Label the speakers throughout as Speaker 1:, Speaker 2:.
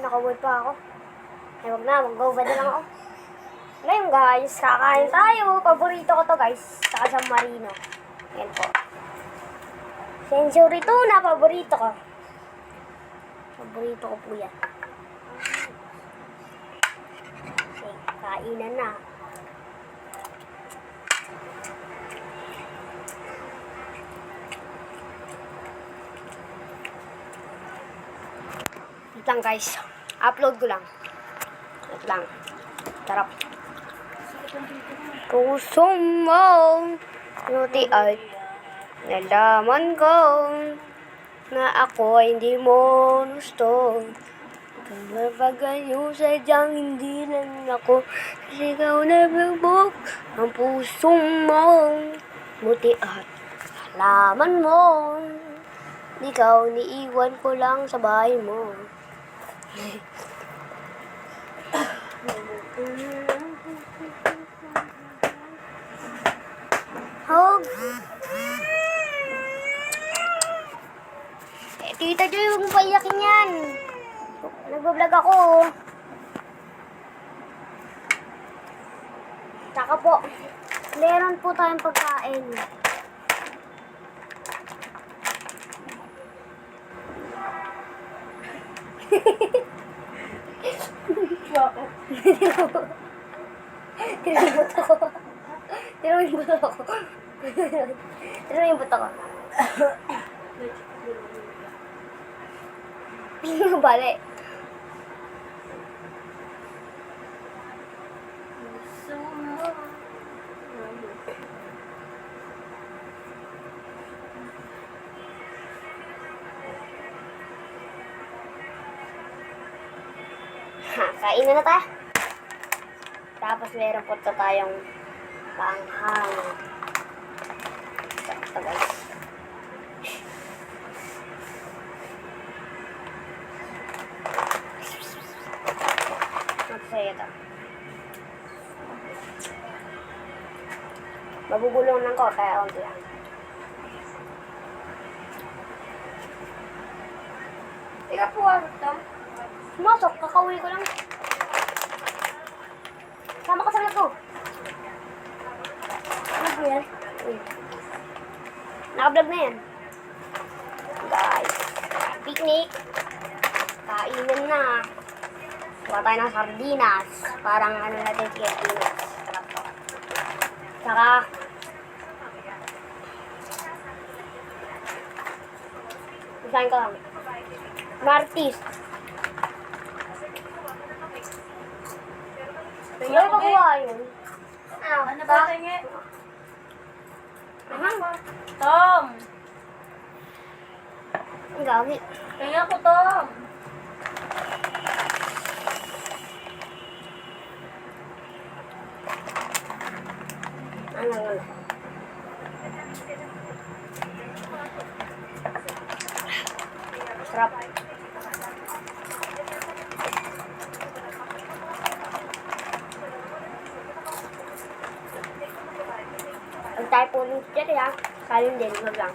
Speaker 1: Nakawad pa ako. Eh, wag na. Mag-go-bad na lang ako. Ngayon guys, kakain tayo. Paborito ko to guys. Saka San Marino. Yan po. Century tuna. Paborito ko. Paborito ko po yan. Okay, kainan na. Wait lang guys. Upload ko lang. Wait lang. Sarap. Kusong mo. Nuti ay nalaman ko na ako ay hindi mo gusto. Kapag yung sadyang hindi lang ako sigaw na bubuk ang pusong mo. Buti at nalaman mo. Ikaw niiwan ko lang sa bahay mo. Hog. Tita Joy, huwag mo paiyakin yan. Nag-vlog ako. Tsaka po, meron po tayong pagkain. Tinamot ako. Tinamot ako. Tinamot ako. Bale. Kain na tayo. Tapos meron po tayong panghang. Ito guys. Magsaya ito. Mabubulong lang ko kaya onti lang.
Speaker 2: Ika po ano ito?
Speaker 1: Masok, kakauwi ko lang. Sama ka sa vlog ko. Ano ba yan? Naka-vlog na yan. Guys, picnic. Kainan na. Kuha tayo ng sardinas. Parang ano natin Pilipinas. Saka, isahin ko lang. Martis. Ano ba kuha yun?
Speaker 2: Ano ba tingin?
Speaker 1: Aha.
Speaker 2: Tom!
Speaker 1: Ang gagi.
Speaker 2: Tingin ko, Tom!
Speaker 1: Ano. Sarap. Ang tayo po ng chat ya. Kalin din, wag lang.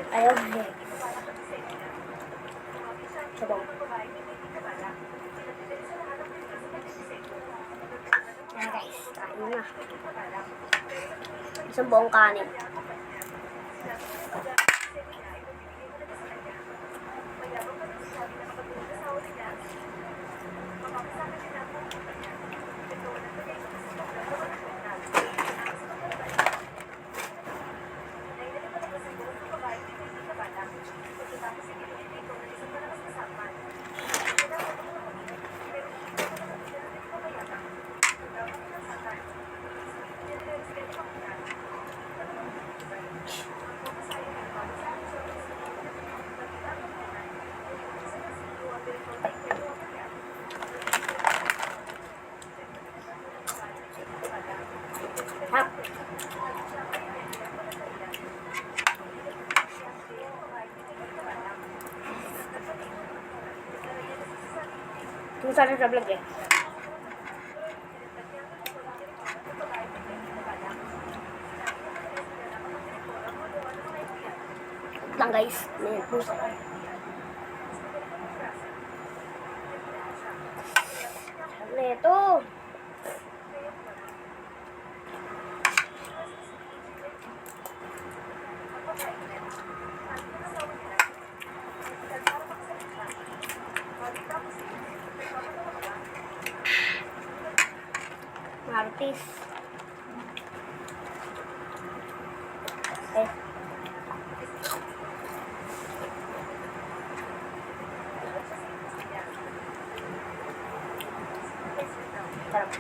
Speaker 1: Ayaw. Sabong. Ayan guys, kain na. Isang buong kanin. Kung saan sa vlog eh. lang guys. Ayan, puso. Ano ito? Martis. Okay. Sarap.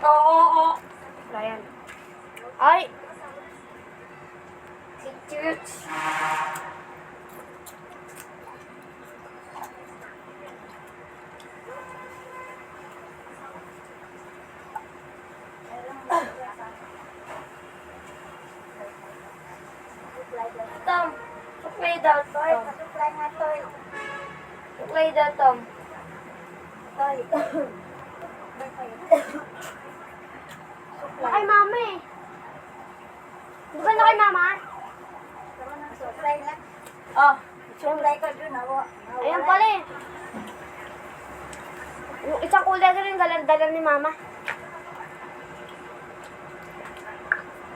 Speaker 2: Oo.
Speaker 1: Ayan. Ay!
Speaker 2: Si Church. Tom, suklay daw, Tom.
Speaker 1: Supply nga to.
Speaker 2: Suklay daw, Tom.
Speaker 1: Toy. Na kay mama eh. Di ba na kay mama?
Speaker 2: Suklay lang. Oh, suklay ka dun, awa.
Speaker 1: Ayan pala eh. Yung isang kulay rin dalan ni mama.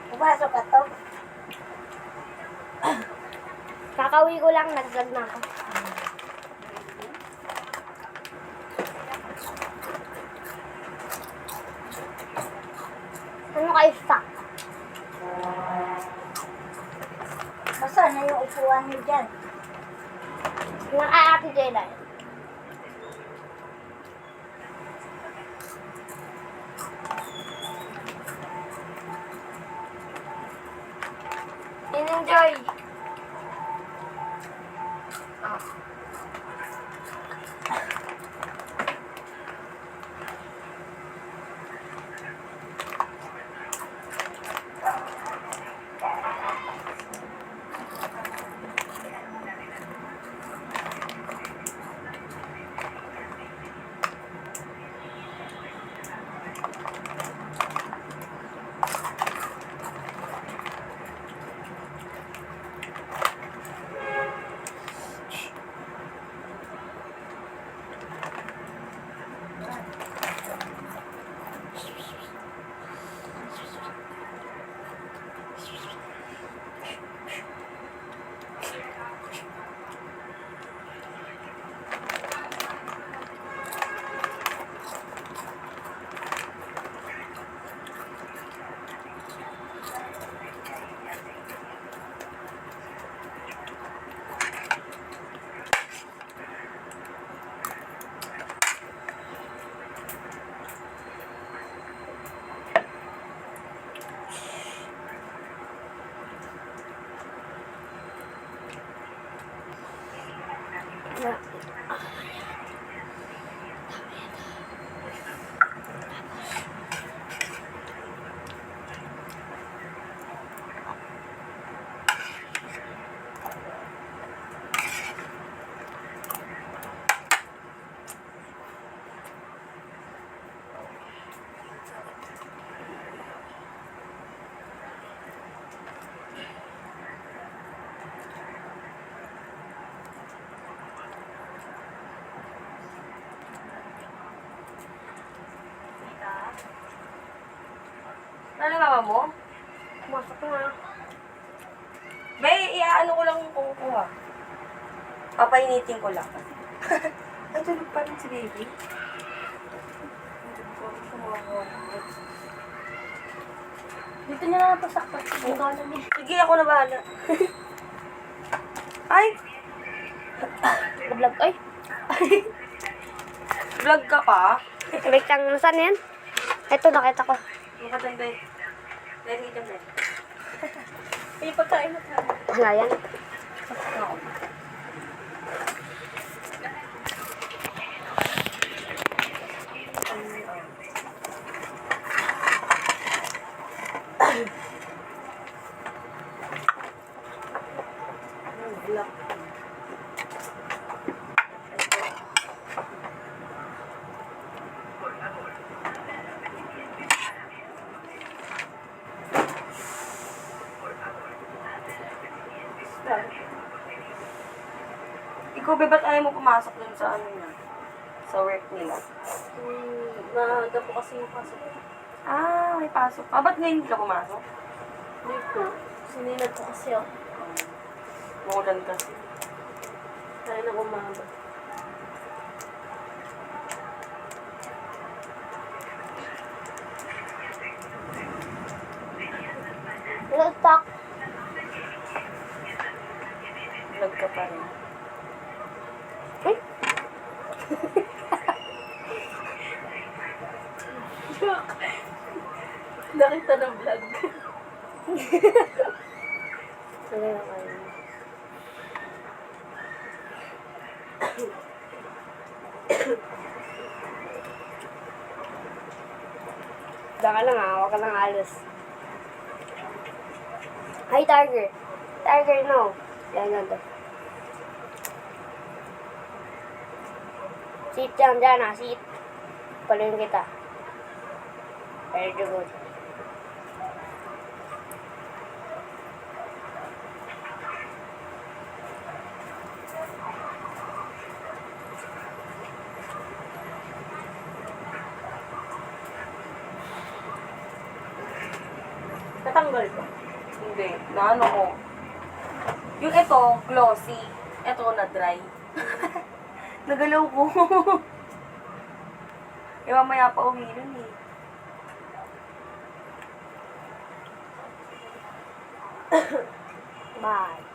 Speaker 2: Pumasok ka, Tom.
Speaker 1: Kakauwi ko lang, nag-vlog na ako. Ano kayo stock?
Speaker 2: Basta na yung upuan niyo dyan.
Speaker 1: Ng Ate Jela.
Speaker 2: In-enjoy. Ano mama mo?
Speaker 1: Pumasok na.
Speaker 2: Bay, iaano ko lang yung kukuha. Papainitin ko lang. Ay, tulog pa rin si baby.
Speaker 1: Dito niya na pasakot. Ang gano'n niya.
Speaker 2: Sige, ako na bahala. Ay!
Speaker 1: Vlog. Ay!
Speaker 2: Vlog ka pa?
Speaker 1: Wait lang. Saan yan? Ito, nakita ko.
Speaker 2: Makatan ba? Dahil dito ba? May pagkain na tayo.
Speaker 1: Wala yan.
Speaker 2: Ako. Vlog. Ikaw, be, ba't ayaw mo pumasok dun sa ano niya? Sa work nila?
Speaker 3: Maaga po kasi yung pasok.
Speaker 2: Ah, may pasok ka. Ba't ngayon hindi ka pumasok?
Speaker 3: Hindi po. Sininag po kasi ako.
Speaker 2: Maulan kasi.
Speaker 3: Kaya na umaga.
Speaker 1: Hello, Talk.
Speaker 2: Vlog ka pa rin.
Speaker 3: Nakita ng vlog.
Speaker 1: Sige naman. Diyan ka lang ha, huwag ka lang alos. Hi, Tiger. Tiger, no. Yan, yan to. Sit dyan ha, sit. Paluin kita. Very good.
Speaker 3: Natanggal ko.
Speaker 2: Hindi. Naano ko. Yung ito, glossy. Ito, na dry. Nagalaw ko. Eh, mamaya pa uwi nun eh.
Speaker 1: Bye.